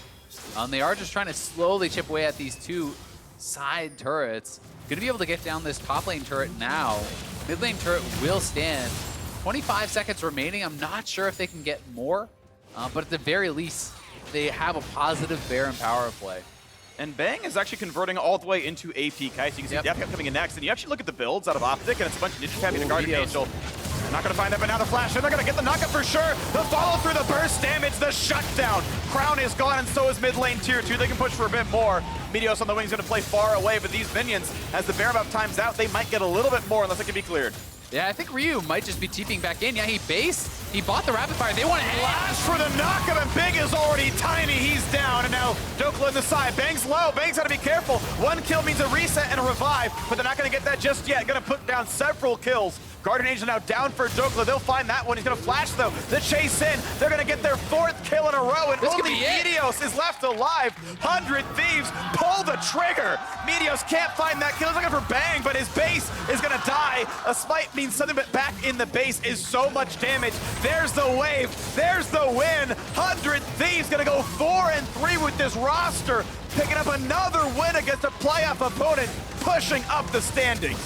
They are just trying to slowly chip away at these two side turrets. Going to be able to get down this top lane turret now. Mid lane turret will stand. 25 seconds remaining. I'm not sure if they can get more, but at the very least, they have a positive Baron power play. And Bang is actually converting all the way into AP Kaisa. You can see Death Cap coming in next, and you actually look at the builds out of OpTic, and it's a bunch of Ninja Cappy and Guardian Angel. They're not going to find that, but now the flash, they're going to get the knockup for sure. The follow through, the burst damage, the shutdown. Crown is gone, and so is mid lane tier 2. They can push for a bit more. Meteos on the wings going to play far away, but these minions, as the Baron buff times out, they might get a little bit more unless it can be cleared. Yeah, I think Ryu might just be TPing back in. Yeah, he based. He bought the rapid fire. They want to flash for the knockup, and Big is already tiny. He's down, and now Dhokla in the side. Bang's low. Bang's got to be careful. One kill means a reset and a revive, but they're not going to get that just yet. Going to put down several kills. Guardian Angel now down for Dhokla. They'll find that one. He's going to flash, though. The chase in. They're going to get their 4th kill in a row, and this only Meteos is left alive. 100 Thieves pull the trigger. Meteos can't find that kill. He's looking for Bang, but his base is going to die. A smite means something, but back in the base is so much damage. There's the wave. There's the win. 100 Thieves going to go 4-3 with this roster, picking up another win against a playoff opponent, pushing up the standings.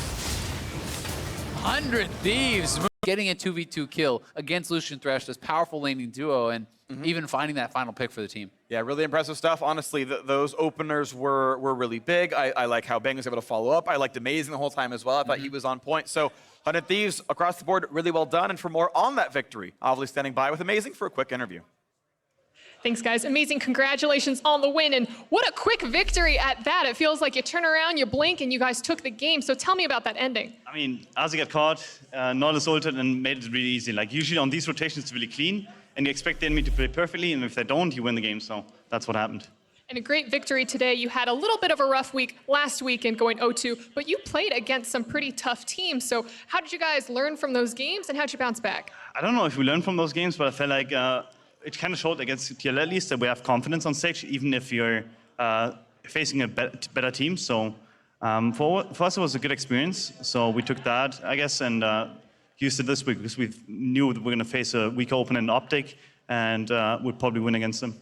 100 Thieves getting a 2v2 kill against Lucian Thresh, this powerful laning duo, and even finding that final pick for the team. Yeah, really impressive stuff. Honestly, those openers were really big. I like how Bang was able to follow up. I liked Amazing the whole time as well. I thought he was on point. So 100 Thieves across the board, really well done. And for more on that victory, obviously standing by with Amazing for a quick interview. Thanks, guys. Amazing. Congratulations on the win. And what a quick victory at that. It feels like you turn around, you blink, and you guys took the game. So tell me about that ending. I mean, Azir got caught, Nautilus ulted, and made it really easy. Like, usually on these rotations, it's really clean, and you expect the enemy to play perfectly, and if they don't, you win the game. So that's what happened. And a great victory today. You had a little bit of a rough week last weekend going 0-2, but you played against some pretty tough teams. So how did you guys learn from those games, and how'd you bounce back? I don't know if we learned from those games, but I felt like it kind of showed against TL at least that we have confidence on stage, even if you're facing a better team. So for us, it was a good experience. So we took that, I guess, and used it this week because we knew that we're going to face a weaker opponent in OpTic, and we'd probably win against them.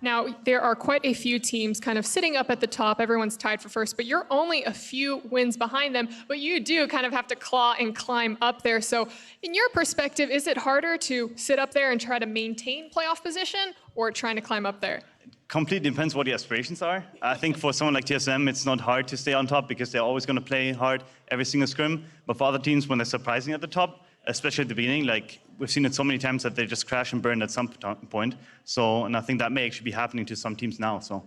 Now, there are quite a few teams kind of sitting up at the top. Everyone's tied for first, but you're only a few wins behind them. But you do kind of have to claw and climb up there. So in your perspective, is it harder to sit up there and try to maintain playoff position or trying to climb up there? Completely depends what your aspirations are. I think for someone like TSM, it's not hard to stay on top because they're always going to play hard every single scrim. But for other teams, when they're surprising at the top, especially at the beginning, like we've seen it so many times that they just crash and burn at some point. So, and I think that may actually be happening to some teams now. So.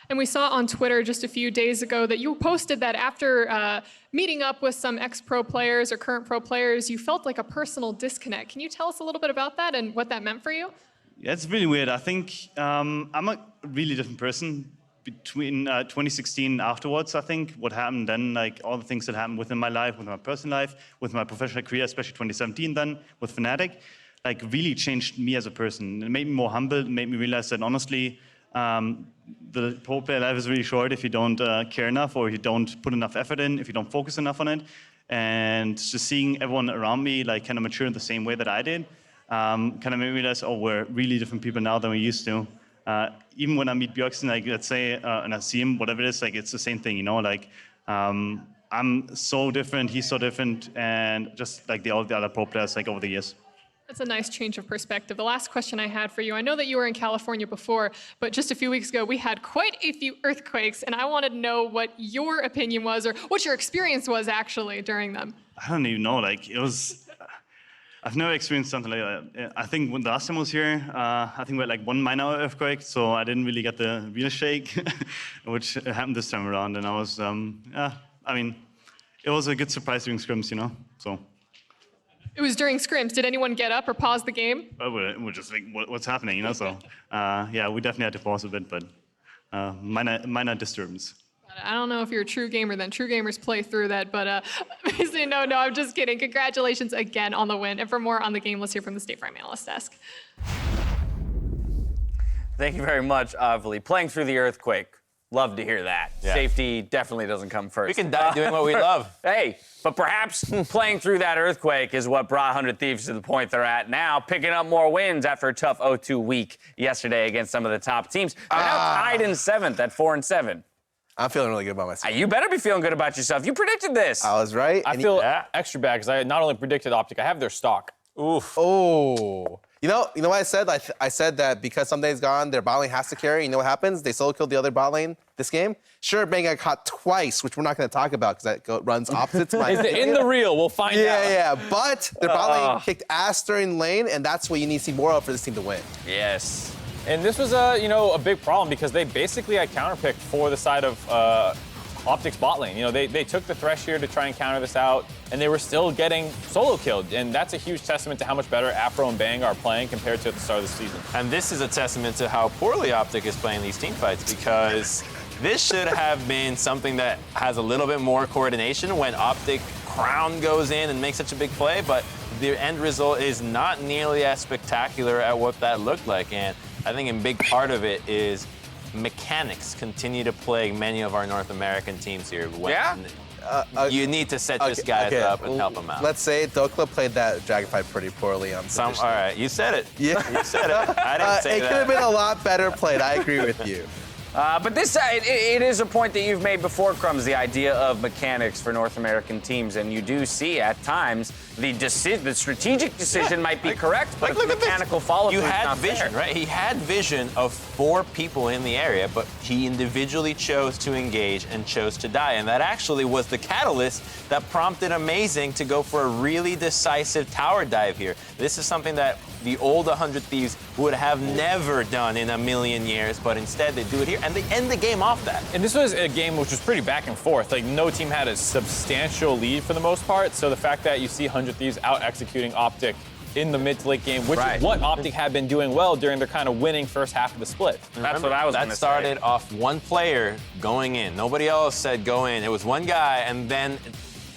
And we saw on Twitter just a few days ago that you posted that after meeting up with some ex-pro players or current pro players, you felt like a personal disconnect. Can you tell us a little bit about that and what that meant for you? Yeah, it's really weird. I think I'm a really different person between 2016 afterwards. I think what happened then, like all the things that happened within my life, with my personal life, with my professional career, especially 2017 then with Fnatic, like really changed me as a person. It made me more humble, it made me realize that honestly, the pro player life is really short if you don't care enough, or if you don't put enough effort in, if you don't focus enough on it. And just seeing everyone around me like kind of mature in the same way that I did, kind of made me realize, oh, we're really different people now than we used to. Even when I meet Björksen, like let's say, and I see him, whatever it is, like it's the same thing, you know, like I'm so different, he's so different, and just like all the other pro players like over the years. That's a nice change of perspective. The last question I had for you, I know that you were in California before, but just a few weeks ago, we had quite a few earthquakes, and I wanted to know what your opinion was, or what your experience was actually during them. I don't even know, like it was, I've never experienced something like that. I think when the last time I was here, I think we had like 1 minor earthquake, so I didn't really get the real shake, which happened this time around. And I was, yeah, I mean, it was a good surprise during scrims, you know, so. It was during scrims. Did anyone get up or pause the game? We're just like, what's happening, you know, so. Yeah, we definitely had to pause a bit, but minor disturbance. I don't know if you're a true gamer then. True gamers play through that, but no, I'm just kidding. Congratulations again on the win. And for more on the game, let's hear from the State Farm Analyst Desk. Thank you very much, Avli. Playing through the earthquake. Love to hear that. Yeah. Safety definitely doesn't come first. We can die doing what we love. Hey, but perhaps playing through that earthquake is what brought 100 Thieves to the point they're at now, picking up more wins after a tough 0-2 week yesterday against some of the top teams. They're now tied in 7th at 4-7. I'm feeling really good about myself. You better be feeling good about yourself. You predicted this. I was right. I feel extra bad because I not only predicted OpTic, I have their stock. Oof. Oh. You know what I said? I said that because something's gone, their bot lane has to carry. You know what happens? They solo killed the other bot lane this game. Sure, Bang got caught twice, which we're not going to talk about because that runs opposite to my In the real, we'll find out. Yeah, but their bot lane kicked ass during lane, and that's what you need to see more of for this team to win. Yes. And this was a big problem because they basically had counterpicked for the side of OpTic's bot lane. You know, they took the Thresh here to try and counter this out, and they were still getting solo killed. And that's a huge testament to how much better Aphromoo and Bang are playing compared to at the start of the season. And this is a testament to how poorly OpTic is playing these team fights, because this should have been something that has a little bit more coordination when OpTic Crown goes in and makes such a big play, but the end result is not nearly as spectacular at what that looked like. And I think a big part of it is mechanics continue to plague many of our North American teams here. You need to set this guy up and help him out. Let's say Dhokla played that Dragon fight pretty poorly on All right, you said it. Yeah. You said it. I didn't say it that. could have been a lot better played. I agree with you. But this, it is a point that you've made before, Crumbs, the idea of mechanics for North American teams. And you do see at times the strategic decision might be correct, but the mechanical follow-through is not vision, there. right? He had vision of 4 people in the area, but he individually chose to engage and chose to die. And that actually was the catalyst that prompted Amazing to go for a really decisive tower dive here. This is something that the old 100 Thieves would have never done in a million years, but instead they do it here, and they end the game off that. And this was a game which was pretty back and forth. Like, no team had a substantial lead for the most part, so the fact that you see 100 Thieves out-executing OpTic in the mid to late game, which is what OpTic had been doing well during their kind of winning first half of the split. That's what I was going to say. That started off one player going in. Nobody else said go in. It was one guy, and then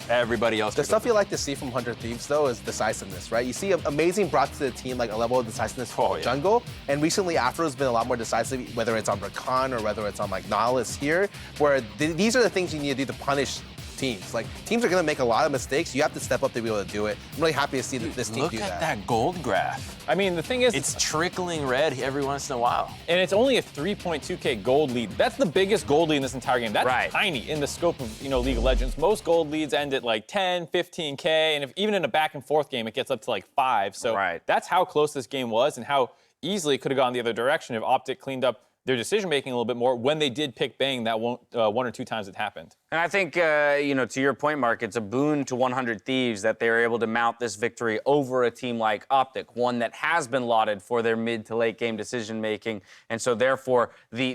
everybody else. The stuff you like to see from 100 Thieves, though, is decisiveness, right? You see Amazing brought to the team like a level of decisiveness from jungle, and recently Afro's been a lot more decisive, whether it's on Rakan or whether it's on like Nautilus here, where these are the things you need to do to punish teams. Like, teams are going to make a lot of mistakes. You have to step up to be able to do it. I'm really happy to see this team do that. Look at that gold graph. I mean, the thing is, it's trickling red every once in a while. And it's only a 3.2K gold lead. That's the biggest gold lead in this entire game. That's tiny in the scope of, League of Legends. Most gold leads end at like 10, 15K, and even in a back and forth game, it gets up to like 5. So that's how close this game was and how easily it could have gone the other direction if OpTic cleaned up their decision-making a little bit more when they did pick Bang that one or two times it happened. And I think, to your point, Mark, it's a boon to 100 Thieves that they were able to mount this victory over a team like OpTic, one that has been lauded for their mid to late game decision-making. And so therefore, the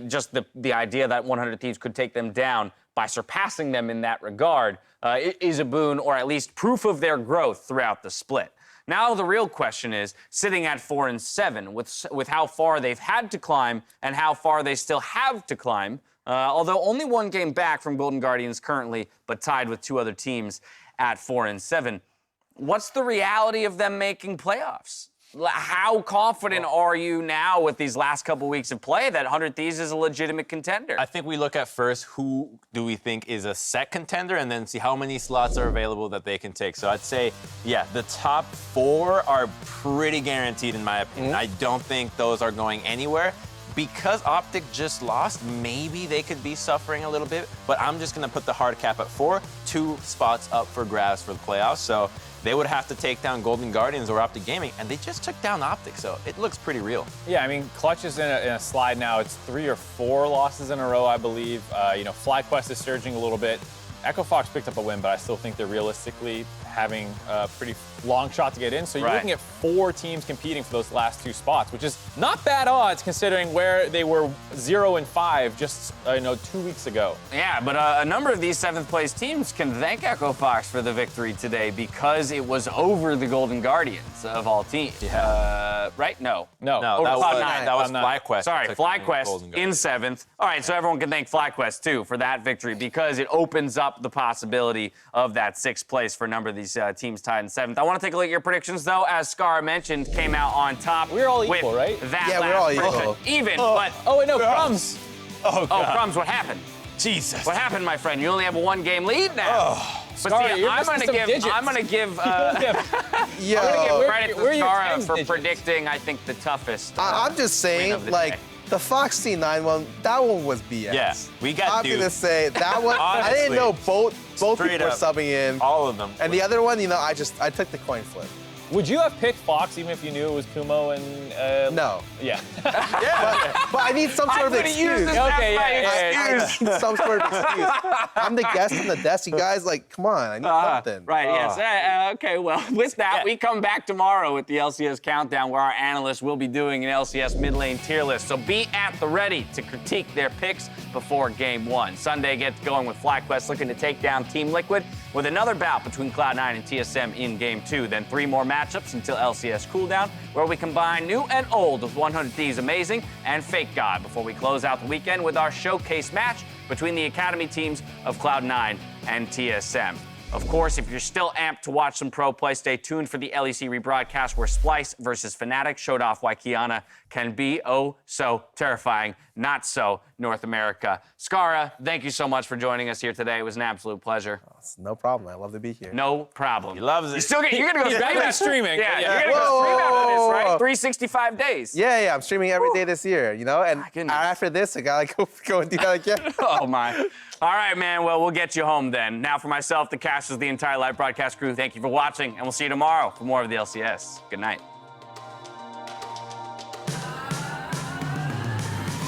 idea that 100 Thieves could take them down by surpassing them in that regard is a boon, or at least proof of their growth throughout the split. Now the real question is, sitting at 4-7, with how far they've had to climb and how far they still have to climb, although only one game back from Golden Guardians currently, but tied with 2 other teams at 4-7. What's the reality of them making playoffs? How confident are you now with these last couple weeks of play that 100 Thieves is a legitimate contender? I think we look at first who do we think is a set contender and then see how many slots are available that they can take. So I'd say, the top 4 are pretty guaranteed in my opinion. I don't think those are going anywhere. Because OpTic just lost, maybe they could be suffering a little bit, but I'm just gonna put the hard cap at 4, 2 spots up for grabs for the playoffs. So they would have to take down Golden Guardians or OpTic Gaming, and they just took down OpTic, so it looks pretty real. Yeah, I mean, Clutch is in a slide now. It's 3 or 4 losses in a row, I believe. FlyQuest is surging a little bit. Echo Fox picked up a win, but I still think they're realistically having a pretty long shot to get in. So you're looking at 4 teams competing for those last 2 spots, which is not bad odds considering where they were 0-5 just 2 weeks ago. Yeah, but a number of these 7th place teams can thank Echo Fox for the victory today because it was over the Golden Guardians of all teams. Yeah. Right? No. No, Over that was Cloud9. FlyQuest. Sorry, FlyQuest in 7th. All right, so everyone can thank FlyQuest too for that victory because it opens up the possibility of that 6th place for a number of these teams tied in 7th. I want to take a look at your predictions though. As Scar mentioned, came out on top. We're all equal, right? Yeah, we're all equal. Even, but Oh, wait, no, Crumbs. Oh, God. Crumbs, what happened? Jesus. What happened, my friend? You only have a 1-game lead now. But Scar, see, you're I'm missing gonna some digits. give Yo, credit where are to your Scara tens for digits? predicting, I think, the toughest. I'm just win saying, of the like, day. the Fox T9 one, that one was BS. Yeah, we got I'm duped. gonna say that one. I didn't Honestly, know both straight people were up. subbing in. All of them. And the other one, I took the coin flip. Would you have picked Fox even if you knew it was Kumo and... No. Yeah. But I need some sort of excuse. Okay, yeah. I need some sort of excuse. I'm the guest on the desk, you guys. Like, come on, I need something. Right, yes. Okay, well, with that, we come back tomorrow with the LCS Countdown where our analysts will be doing an LCS mid lane tier list. So be at the ready to critique their picks before Game 1. Sunday gets going with FlyQuest looking to take down Team Liquid with another bout between Cloud9 and TSM in Game 2. Then 3 more matchups until LCS cooldown, where we combine new and old with 100 Thieves Amazing and FakeGod before we close out the weekend with our showcase match between the Academy teams of Cloud9 and TSM. Of course, if you're still amped to watch some pro play, stay tuned for the LEC rebroadcast where Splice versus Fnatic showed off why Kiana can be oh so terrifying, not so North America. Scara, thank you so much for joining us here today. It was an absolute pleasure. No problem. I love to be here. No problem. He loves it. You're gonna go He's back to streaming. Yeah, Yeah. you're gonna go stream after this, right? Whoa. 365 days. Yeah, I'm streaming every day this year, and goodness. after this, I gotta go and do that again. Oh, my. All right, man. Well, we'll get you home then. Now, for myself, the casters, the entire live broadcast crew, thank you for watching, and we'll see you tomorrow for more of the LCS. Good night.